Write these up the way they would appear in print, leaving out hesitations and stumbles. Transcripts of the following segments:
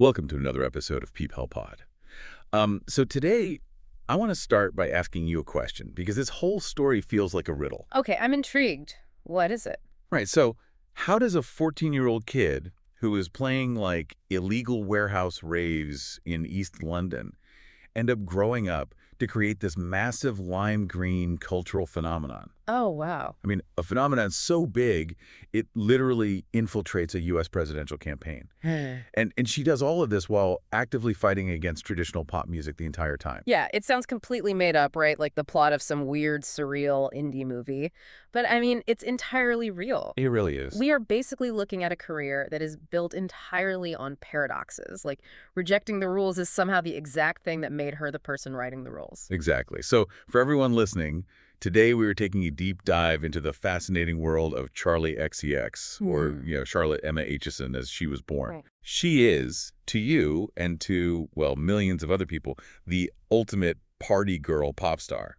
Welcome to another episode of Peep Hell Pod. So today, I want to start by asking you a question, because this whole story feels like a riddle. Okay, I'm intrigued. What is it? Right, so how does a 14-year-old kid who is playing, like, illegal warehouse raves in East London end up growing up to create this massive lime green cultural phenomenon? Oh, wow. I mean, a phenomenon so big, it literally infiltrates a U.S. presidential campaign. And she does all of this while actively fighting against traditional pop music the entire time. Yeah, it sounds completely made up, right? Like the plot of some weird, surreal indie movie. But I mean, it's entirely real. It really is. We are basically looking at a career that is built entirely on paradoxes. Like, rejecting the rules is somehow the exact thing that made her the person writing the rules. Exactly. So for everyone listening, today we are taking a deep dive into the fascinating world of Charli XCX, or, Charlotte Emma Aitchison as she was born. Right. She is, to you and to, well, millions of other people, the ultimate party girl pop star.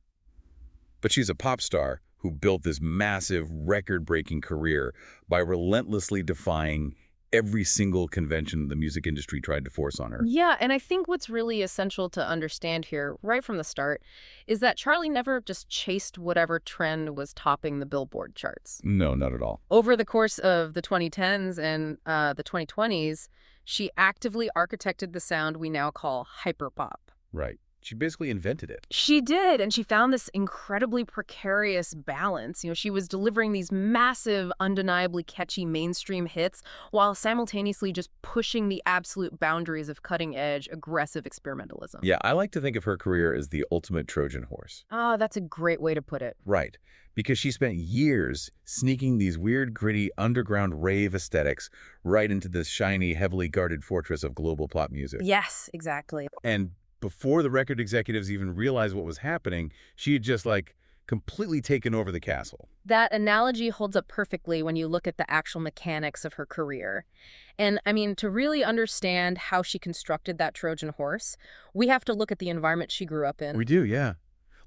But she's a pop star who built this massive, record-breaking career by relentlessly defying every single convention the music industry tried to force on her. Yeah, and I think what's really essential to understand here, right from the start, is that Charli never just chased whatever trend was topping the Billboard charts. No, not at all. Over the course of the 2010s and the 2020s, she actively architected the sound we now call hyperpop. Right. She basically invented it. She did, and she found this incredibly precarious balance. She was delivering these massive, undeniably catchy mainstream hits while simultaneously just pushing the absolute boundaries of cutting-edge, aggressive experimentalism. Yeah, I like to think of her career as the ultimate Trojan horse. Oh, that's a great way to put it. Right, because she spent years sneaking these weird, gritty, underground rave aesthetics right into this shiny, heavily guarded fortress of global pop music. Yes, exactly. And before the record executives even realized what was happening, she had just, completely taken over the castle. That analogy holds up perfectly when you look at the actual mechanics of her career. And, I mean, to really understand how she constructed that Trojan horse, we have to look at the environment she grew up in. We do, yeah.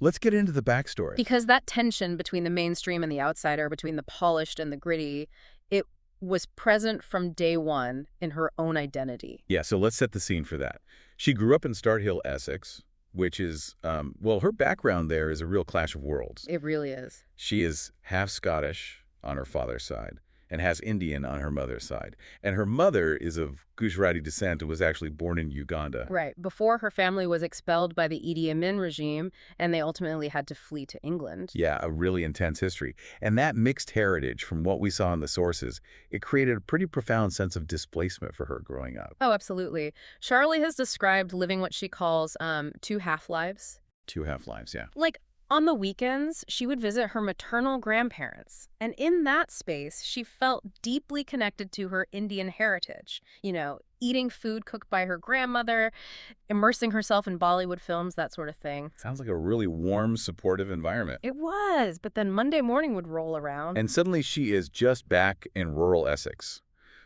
Let's get into the backstory. Because that tension between the mainstream and the outsider, between the polished and the gritty, it was present from day one in her own identity. Yeah, so let's set the scene for that. She grew up in Start Hill, Essex, which is, her background there is a real clash of worlds. It really is. She is half Scottish on her father's side and has Indian on her mother's side. And her mother is of Gujarati descent and was actually born in Uganda. Right. Before her family was expelled by the Idi Amin regime, and they ultimately had to flee to England. Yeah, a really intense history. And that mixed heritage, from what we saw in the sources, it created a pretty profound sense of displacement for her growing up. Oh, absolutely. Charli has described living what she calls two half-lives. Two half-lives, yeah. Like, on the weekends, she would visit her maternal grandparents. And in that space, she felt deeply connected to her Indian heritage. Eating food cooked by her grandmother, immersing herself in Bollywood films, that sort of thing. Sounds like a really warm, supportive environment. It was, but then Monday morning would roll around. And suddenly she is just back in rural Essex,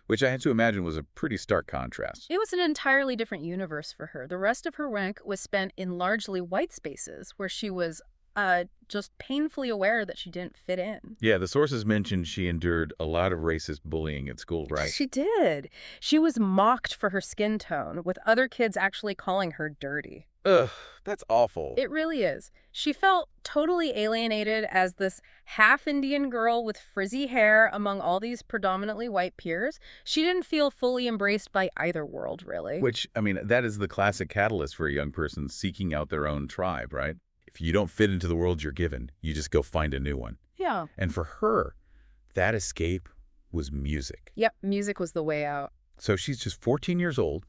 which I had to imagine was a pretty stark contrast. It was an entirely different universe for her. The rest of her rank was spent in largely white spaces, where she was just painfully aware that she didn't fit in. Yeah, the sources mentioned she endured a lot of racist bullying at school, right? She did. She was mocked for her skin tone, with other kids actually calling her dirty. Ugh, that's awful. It really is. She felt totally alienated as this half-Indian girl with frizzy hair among all these predominantly white peers. She didn't feel fully embraced by either world, really. Which, that is the classic catalyst for a young person seeking out their own tribe, right? If you don't fit into the world you're given, you just go find a new one. Yeah. And for her, that escape was music. Yep, music was the way out. So she's just 14 years old,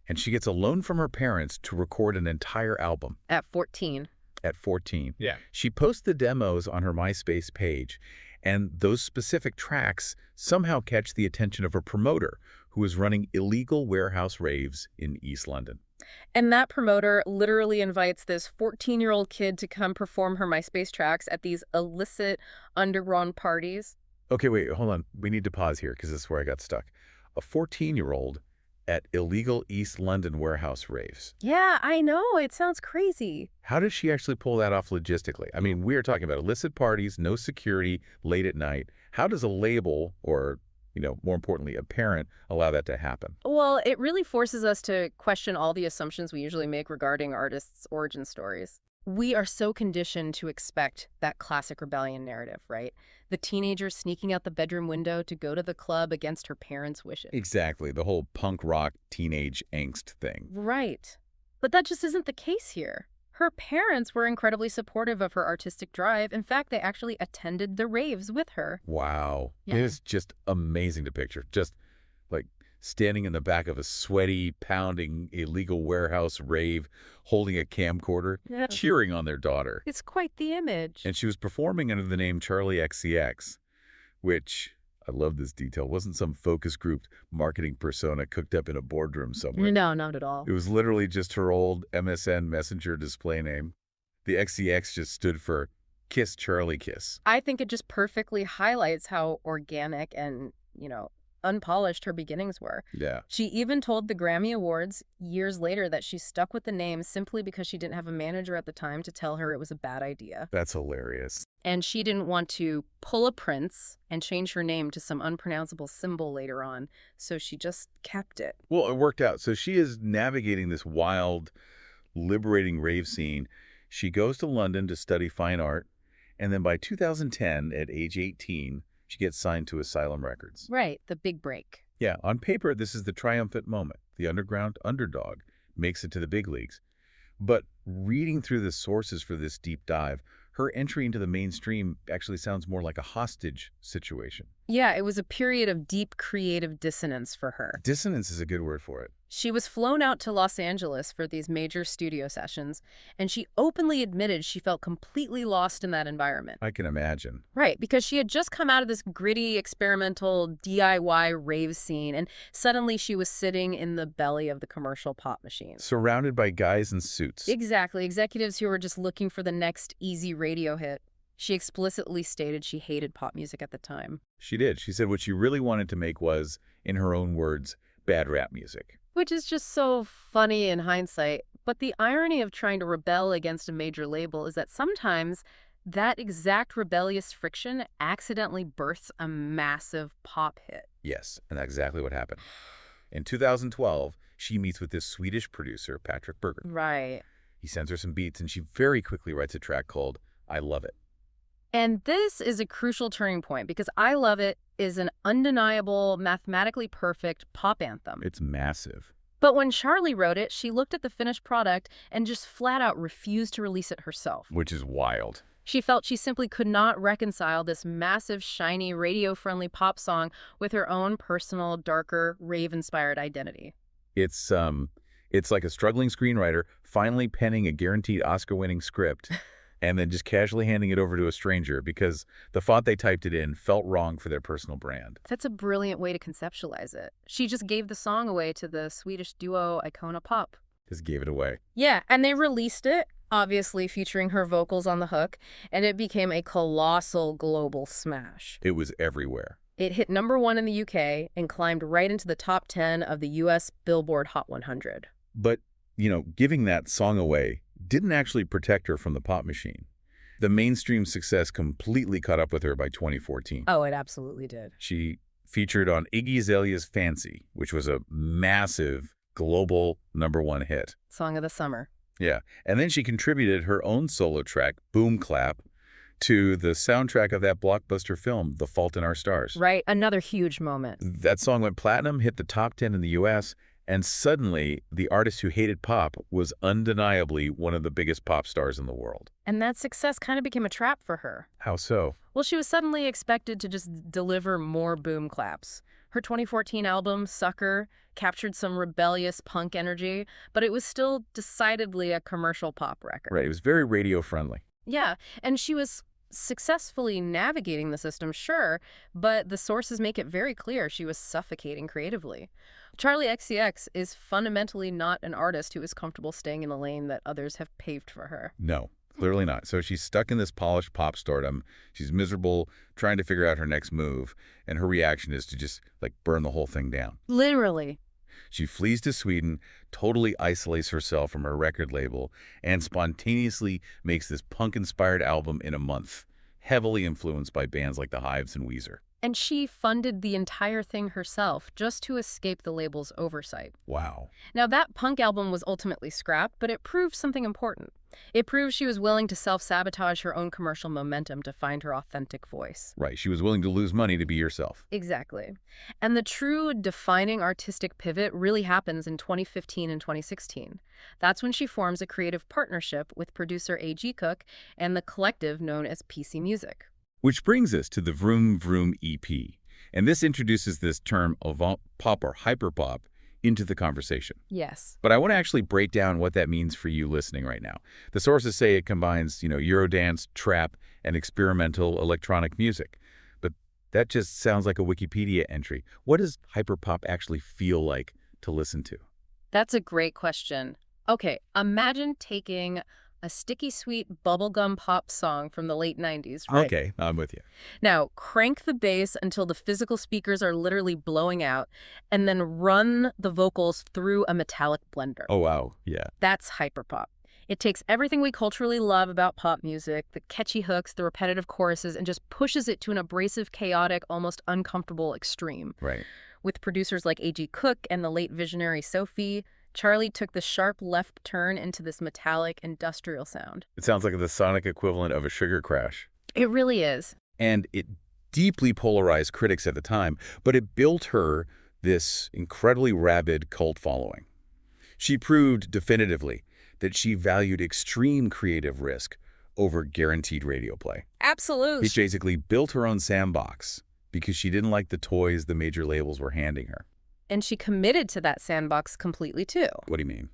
and she gets a loan from her parents to record an entire album. At 14. At 14. Yeah. She posts the demos on her MySpace page, and those specific tracks somehow catch the attention of a promoter who is running illegal warehouse raves in East London. And that promoter literally invites this 14-year-old kid to come perform her MySpace tracks at these illicit underground parties. Okay, wait, hold on. We need to pause here because this is where I got stuck. A 14-year-old at illegal East London warehouse raves. Yeah, I know. It sounds crazy. How does she actually pull that off logistically? We are talking about illicit parties, no security, late at night. How does a label or, more importantly, a parent, allow that to happen? Well, it really forces us to question all the assumptions we usually make regarding artists' origin stories. We are so conditioned to expect that classic rebellion narrative, right? The teenager sneaking out the bedroom window to go to the club against her parents' wishes. Exactly, the whole punk rock teenage angst thing. Right. But that just isn't the case here. Her parents were incredibly supportive of her artistic drive. In fact, they actually attended the raves with her. Wow. Yeah. It is just amazing to picture. Just like standing in the back of a sweaty, pounding, illegal warehouse rave, holding a camcorder, Yeah. cheering on their daughter. It's quite the image. And she was performing under the name Charli XCX, which, I love this detail, wasn't some focus group marketing persona cooked up in a boardroom somewhere. No, not at all. It was literally just her old MSN Messenger display name. The XCX just stood for Kiss Charlie Kiss. I think it just perfectly highlights how organic and, unpolished her beginnings were. Yeah. She even told the Grammy Awards years later that she stuck with the name simply because she didn't have a manager at the time to tell her it was a bad idea. That's hilarious. And she didn't want to pull a Prince and change her name to some unpronounceable symbol later on, so she just kept it. Well, it worked out. So she is navigating this wild, liberating rave scene. She goes to London to study fine art, and then by 2010, at age 18, she gets signed to Asylum Records. Right, the big break. Yeah, on paper, this is the triumphant moment. The underground underdog makes it to the big leagues. But reading through the sources for this deep dive, her entry into the mainstream actually sounds more like a hostage situation. Yeah, it was a period of deep creative dissonance for her. Dissonance is a good word for it. She was flown out to Los Angeles for these major studio sessions, and she openly admitted she felt completely lost in that environment. I can imagine. Right, because she had just come out of this gritty, experimental DIY rave scene, and suddenly she was sitting in the belly of the commercial pop machine. Surrounded by guys in suits. Exactly, executives who were just looking for the next easy radio hit. She explicitly stated she hated pop music at the time. She did. She said what she really wanted to make was, in her own words, bad rap music. Which is just so funny in hindsight. But the irony of trying to rebel against a major label is that sometimes that exact rebellious friction accidentally births a massive pop hit. Yes, and that's exactly what happened. In 2012, she meets with this Swedish producer, Patrick Berger. Right. He sends her some beats, and she very quickly writes a track called I Love It. And this is a crucial turning point because I Love It is an undeniable, mathematically perfect pop anthem. It's massive. But when Charli wrote it, she looked at the finished product and just flat out refused to release it herself. Which is wild. She felt she simply could not reconcile this massive, shiny, radio-friendly pop song with her own personal, darker, rave-inspired identity. It's like a struggling screenwriter finally penning a guaranteed Oscar-winning script and then just casually handing it over to a stranger because the font they typed it in felt wrong for their personal brand. That's a brilliant way to conceptualize it. She just gave the song away to the Swedish duo Icona Pop. Just gave it away. Yeah, and they released it, obviously featuring her vocals on the hook, and it became a colossal global smash. It was everywhere. It hit #1 in the UK and climbed right into the top 10 of the US Billboard Hot 100. But, giving that song away didn't actually protect her from the pop machine. The mainstream success completely caught up with her by 2014. Oh, it absolutely did. She featured on Iggy Azalea's Fancy, which was a massive global #1 hit. Song of the summer. Yeah. And then she contributed her own solo track, Boom Clap, to the soundtrack of that blockbuster film, The Fault in Our Stars. Right, another huge moment. That song went platinum, hit the top 10 in the U.S., and suddenly the artist who hated pop was undeniably one of the biggest pop stars in the world. And that success kind of became a trap for her. How so? Well, she was suddenly expected to just deliver more boom claps. Her 2014 album, Sucker, captured some rebellious punk energy, but it was still decidedly a commercial pop record. Right, it was very radio-friendly. Yeah, and she was successfully navigating the system, sure, but the sources make it very clear she was suffocating creatively. Charli XCX is fundamentally not an artist who is comfortable staying in a lane that others have paved for her. No, clearly not. So she's stuck in this polished pop stardom. She's miserable, trying to figure out her next move, and her reaction is to just, burn the whole thing down. Literally. She flees to Sweden, totally isolates herself from her record label, and spontaneously makes this punk-inspired album in a month, heavily influenced by bands like The Hives and Weezer. And she funded the entire thing herself just to escape the label's oversight. Wow. Now, that punk album was ultimately scrapped, but it proved something important. It proved she was willing to self-sabotage her own commercial momentum to find her authentic voice. Right. She was willing to lose money to be herself. Exactly. And the true defining artistic pivot really happens in 2015 and 2016. That's when she forms a creative partnership with producer A.G. Cook and the collective known as PC Music. Which brings us to the Vroom Vroom EP. And this introduces this term avant pop or hyperpop into the conversation. Yes. But I want to actually break down what that means for you listening right now. The sources say it combines, Eurodance, trap, and experimental electronic music. But that just sounds like a Wikipedia entry. What does hyperpop actually feel like to listen to? That's a great question. Okay, imagine taking a sticky sweet bubblegum pop song from the late 90s, right? Okay, I'm with you. Now, crank the bass until the physical speakers are literally blowing out, and then run the vocals through a metallic blender. Oh, wow. Yeah. That's hyperpop. It takes everything we culturally love about pop music, the catchy hooks, the repetitive choruses, and just pushes it to an abrasive, chaotic, almost uncomfortable extreme. Right. With producers like A.G. Cook and the late visionary Sophie, Charli took the sharp left turn into this metallic, industrial sound. It sounds like the sonic equivalent of a sugar crash. It really is. And it deeply polarized critics at the time, but it built her this incredibly rabid cult following. She proved definitively that she valued extreme creative risk over guaranteed radio play. Absolutely. She basically built her own sandbox because she didn't like the toys the major labels were handing her. And she committed to that sandbox completely, too. What do you mean?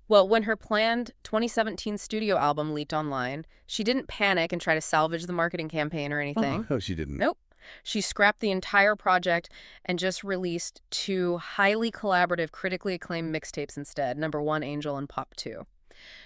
Well, when her planned 2017 studio album leaked online, she didn't panic and try to salvage the marketing campaign or anything. Oh, she didn't. Nope. She scrapped the entire project and just released 2 highly collaborative, critically acclaimed mixtapes instead, Number 1 Angel and Pop 2.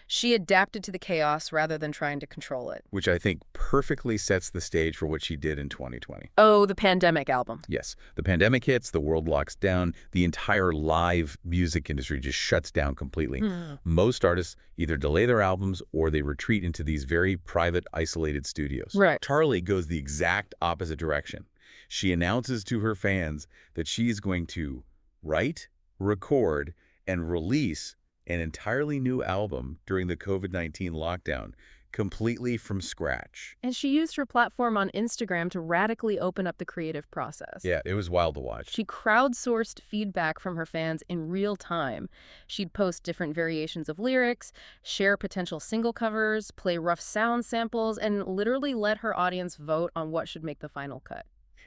She adapted to the chaos rather than trying to control it. Which I think perfectly sets the stage for what she did in 2020. Oh, the pandemic album. Yes. The pandemic hits, the world locks down, the entire live music industry just shuts down completely. Most artists either delay their albums or they retreat into these very private, isolated studios. Right. Charli goes the exact opposite direction. She announces to her fans that she's going to write, record, and release an entirely new album during the COVID-19 lockdown, completely from scratch. And she used her platform on Instagram to radically open up the creative process. Yeah, it was wild to watch. She crowdsourced feedback from her fans in real time. She'd post different variations of lyrics, share potential single covers, play rough sound samples, and literally let her audience vote on what should make the final cut.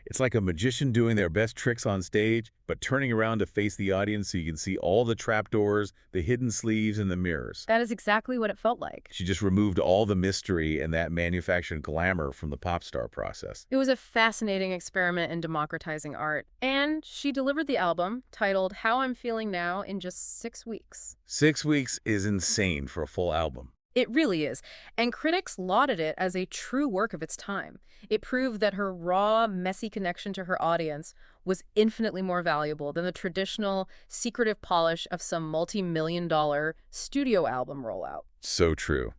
It's like a magician doing their best tricks on stage, but turning around to face the audience so you can see all the trapdoors, the hidden sleeves, and the mirrors. That is exactly what it felt like. She just removed all the mystery and that manufactured glamour from the pop star process. It was a fascinating experiment in democratizing art, and she delivered the album, titled How I'm Feeling Now, in just 6 weeks. 6 weeks is insane for a full album. It really is, and critics lauded it as a true work of its time. It proved that her raw, messy connection to her audience was infinitely more valuable than the traditional, secretive polish of some multi-million-dollar studio album rollout. So true.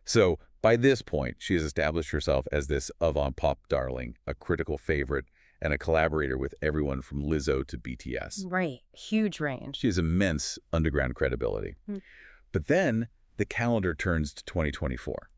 So, by this point, she has established herself as this avant-pop darling, a critical favorite, and a collaborator with everyone from Lizzo to BTS. Right. Huge range. She has immense underground credibility. But then the calendar turns to 2024,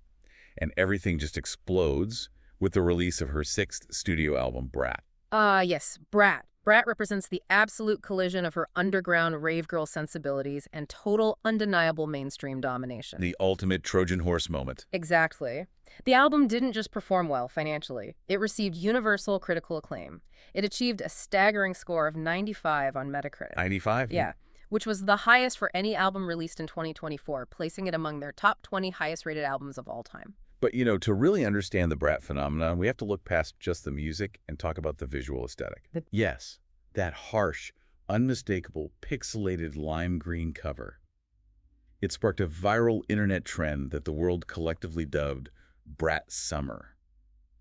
and everything just explodes with the release of her 6th studio album, Brat. Yes, Brat. Brat represents the absolute collision of her underground rave girl sensibilities and total undeniable mainstream domination. The ultimate Trojan horse moment. Exactly. The album didn't just perform well financially. It received universal critical acclaim. It achieved a staggering score of 95 on Metacritic. 95? Yeah, which was the highest for any album released in 2024, placing it among their top 20 highest-rated albums of all time. But, to really understand the Brat phenomenon, we have to look past just the music and talk about the visual aesthetic. Yes, that harsh, unmistakable, pixelated lime green cover. It sparked a viral internet trend that the world collectively dubbed Brat Summer.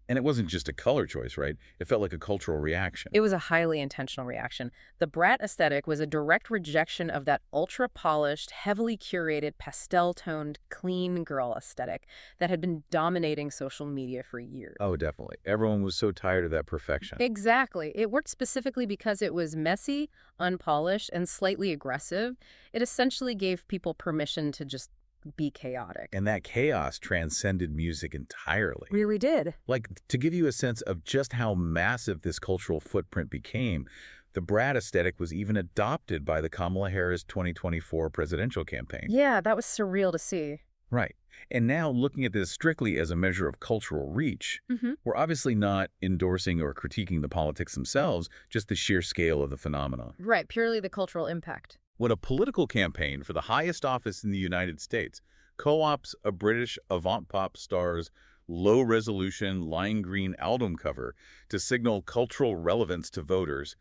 And it wasn't just a color choice, right? It felt like a cultural reaction. It was a highly intentional reaction. The Brat aesthetic was a direct rejection of that ultra-polished, heavily curated, pastel-toned, clean girl aesthetic that had been dominating social media for years. Oh, definitely. Everyone was so tired of that perfection. Exactly. It worked specifically because it was messy, unpolished, and slightly aggressive. It essentially gave people permission to just be chaotic. And that chaos transcended music entirely. Really did. Like, to give you a sense of just how massive this cultural footprint became, the Brat aesthetic was even adopted by the Kamala Harris 2024 presidential campaign. Yeah, that was surreal to see. Right. And now, looking at this strictly as a measure of cultural reach, we're obviously not endorsing or critiquing the politics themselves, just the sheer scale of the phenomenon. Right, purely the cultural impact. When a political campaign for the highest office in the United States co-ops a British avant-pop star's low-resolution lime green album cover to signal cultural relevance to voters,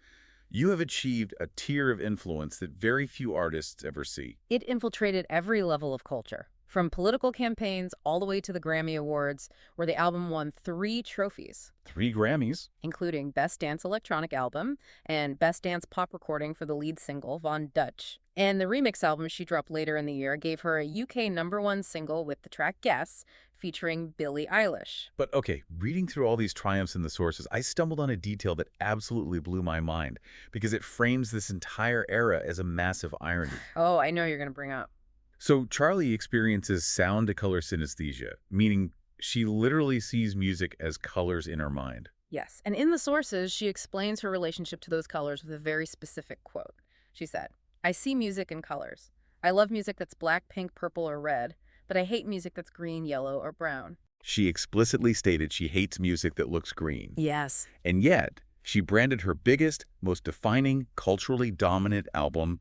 you have achieved a tier of influence that very few artists ever see. It infiltrated every level of culture, from political campaigns all the way to the Grammy Awards, where the album won 3 trophies. 3 Grammys. Including Best Dance Electronic Album and Best Dance Pop Recording for the lead single, Von Dutch. And the remix album she dropped later in the year gave her a UK #1 single with the track Guess, featuring Billie Eilish. But okay, reading through all these triumphs in the sources, I stumbled on a detail that absolutely blew my mind because it frames this entire era as a massive irony. Oh, I know you're going to bring up. So Charli experiences sound-to-color synesthesia, meaning she literally sees music as colors in her mind. Yes, and in the sources, she explains her relationship to those colors with a very specific quote. She said, "I see music in colors. I love music that's black, pink, purple, or red, but I hate music that's green, yellow, or brown." She explicitly stated she hates music that looks green. Yes. And yet, she branded her biggest, most defining, culturally dominant album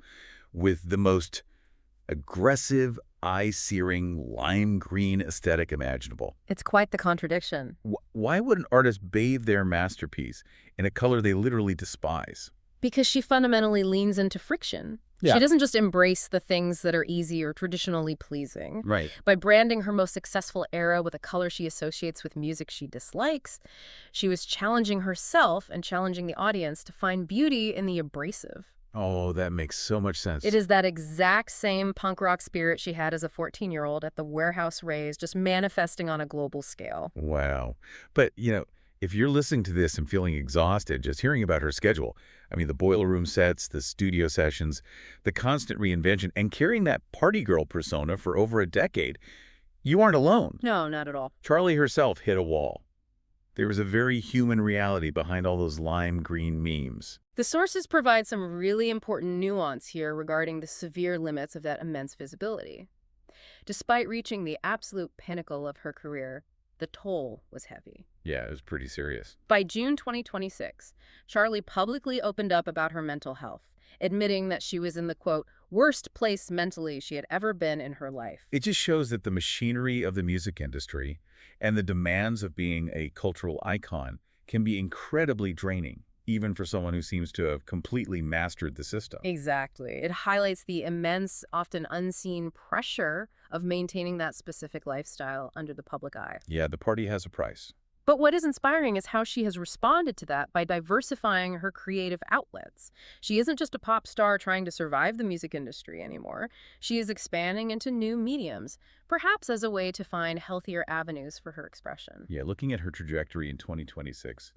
with the most aggressive, eye-searing, lime green aesthetic imaginable. It's quite the contradiction. Why would an artist bathe their masterpiece in a color they literally despise? Because she fundamentally leans into friction. Yeah. She doesn't just embrace the things that are easy or traditionally pleasing. Right. By branding her most successful era with a color she associates with music she dislikes, she was challenging herself and challenging the audience to find beauty in the abrasive. Oh, that makes so much sense. It is that exact same punk rock spirit she had as a 14-year-old at the warehouse raves, just manifesting on a global scale. Wow. But, if you're listening to this and feeling exhausted just hearing about her schedule, I mean, the boiler room sets, the studio sessions, the constant reinvention, and carrying that party girl persona for over a decade, you aren't alone. No, not at all. Charli herself hit a wall. There was a very human reality behind all those lime green memes. The sources provide some really important nuance here regarding the severe limits of that immense visibility. Despite reaching the absolute pinnacle of her career, the toll was heavy. Yeah, it was pretty serious. By June 2026, Charli publicly opened up about her mental health, admitting that she was in the, quote, worst place mentally she had ever been in her life. It just shows that the machinery of the music industry and the demands of being a cultural icon can be incredibly draining, even for someone who seems to have completely mastered the system. Exactly. It highlights the immense, often unseen pressure of maintaining that specific lifestyle under the public eye. Yeah, the party has a price. But what is inspiring is how she has responded to that by diversifying her creative outlets. She isn't just a pop star trying to survive the music industry anymore. She is expanding into new mediums, perhaps as a way to find healthier avenues for her expression. Yeah, looking at her trajectory in 2026,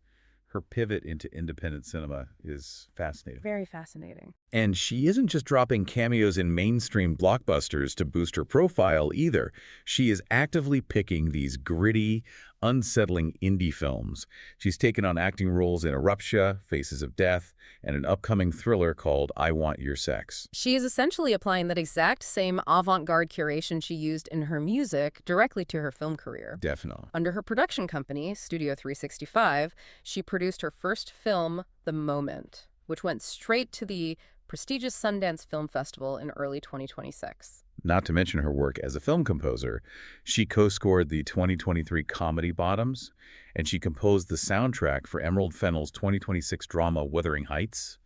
her pivot into independent cinema is fascinating. Very fascinating. And she isn't just dropping cameos in mainstream blockbusters to boost her profile either. She is actively picking these gritty, unsettling indie films. She's taken on acting roles in Eruptia, Faces of Death, and an upcoming thriller called I Want Your Sex. She is essentially applying that exact same avant-garde curation she used in her music directly to her film career. Definitely. Under her production company, Studio 365, she produced her first film, The Moment, which went straight to the prestigious Sundance Film Festival in early 2026. Not to mention her work as a film composer. She co-scored the 2023 comedy Bottoms, and she composed the soundtrack for Emerald Fennell's 2026 drama Wuthering Heights.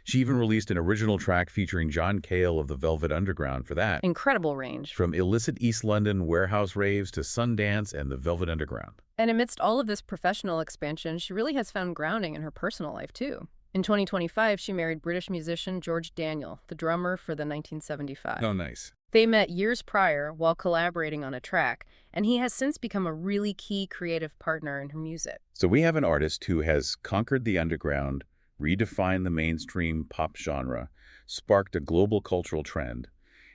She even released an original track featuring John Cale of the Velvet Underground for that. Incredible range. From illicit East London warehouse raves to Sundance and the Velvet Underground. And amidst all of this professional expansion, she really has found grounding in her personal life, too. In 2025, she married British musician George Daniel, the drummer for the 1975. Oh, nice. They met years prior while collaborating on a track, and he has since become a really key creative partner in her music. So we have an artist who has conquered the underground, redefined the mainstream pop genre, sparked a global cultural trend,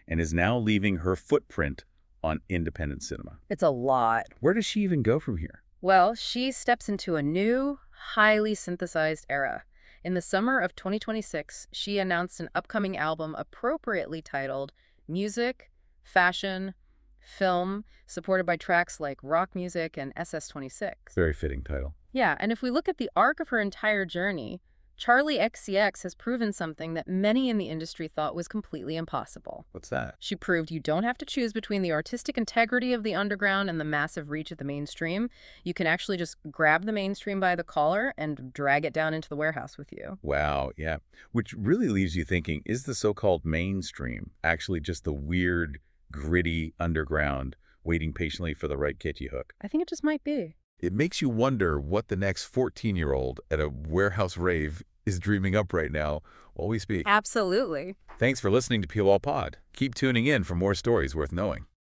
and is now leaving her footprint on independent cinema. It's a lot. Where does she even go from here? Well, she steps into a new, highly synthesized era. In the summer of 2026, she announced an upcoming album appropriately titled Music, Fashion, Film, supported by tracks like rock music and SS26. Very fitting title. Yeah, and if we look at the arc of her entire journey, Charli XCX has proven something that many in the industry thought was completely impossible. What's that? She proved you don't have to choose between the artistic integrity of the underground and the massive reach of the mainstream. You can actually just grab the mainstream by the collar and drag it down into the warehouse with you. Wow, yeah. Which really leaves you thinking, is the so-called mainstream actually just the weird, gritty underground waiting patiently for the right catchy hook? I think it just might be. It makes you wonder what the next 14-year-old at a warehouse rave is dreaming up right now while we speak. Absolutely. Thanks for listening to Peel All Pod. Keep tuning in for more stories worth knowing.